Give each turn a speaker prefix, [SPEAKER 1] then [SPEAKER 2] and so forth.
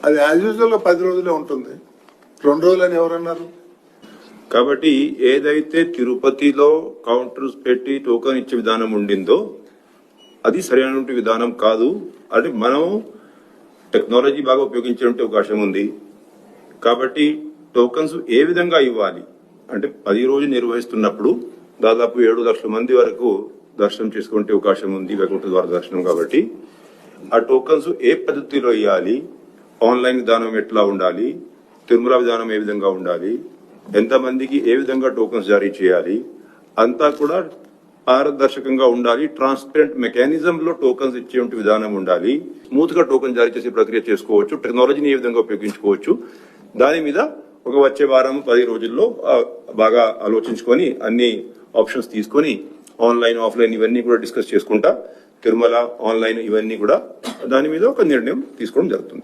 [SPEAKER 1] అది as usual 10 రోజులే ఉంటుంది. 2 రోజులు అని ఎవరన్నారు?
[SPEAKER 2] కాబట్టి ఏదైతే తిరుపతిలో కౌంటర్స్ పెట్టి టోకన్ ఇచ్చే విధానం ఉండిందో అది సరైన విధానం కాదు. అంటే మనం టెక్నాలజీ బాగా ఉపయోగించే అవకాశం ఉంది. కాబట్టి టోకన్స్ ఏ విధంగా ఇవ్వాలి అంటే 10 రోజులు నిర్వహిస్తున్నప్పుడు దాదాపు 7 లక్షల మంది వరకు దర్శనం చేసుకునే అవకాశం ఉంది వైకుంఠ ద్వార దర్శనం. కాబట్టి ఆ టోకన్స్ ఏ పద్ధతిలో ఇవ్వాలి, ఆన్లైన్ విధానం ఎట్లా ఉండాలి, తిరుమల విధానం ఏ విధంగా ఉండాలి, ఎంతమందికి ఏ విధంగా టోకన్స్ జారీ చేయాలి, అంతా కూడా పారదర్శకంగా ఉండాలి. ట్రాన్స్పరెంట్ మెకానిజం లో టోకన్స్ ఇచ్చే విధానం ఉండాలి. స్మూత్ గా టోకన్ జారీ చేసే ప్రక్రియ చేసుకోవచ్చు. టెక్నాలజీని ఏ విధంగా ఉపయోగించుకోవచ్చు, దాని మీద వచ్చే వారం 10 రోజుల్లో బాగా ఆలోచించుకొని అన్ని ఆప్షన్స్ తీసుకొని ఆన్లైన్ ఆఫ్లైన్ ఇవన్నీ కూడా డిస్కస్ చేసుకుంటా తిరుమల ఆన్లైన్ ఇవన్నీ కూడా దాని మీద ఒక నిర్ణయం తీసుకోవడం జరుగుతుంది.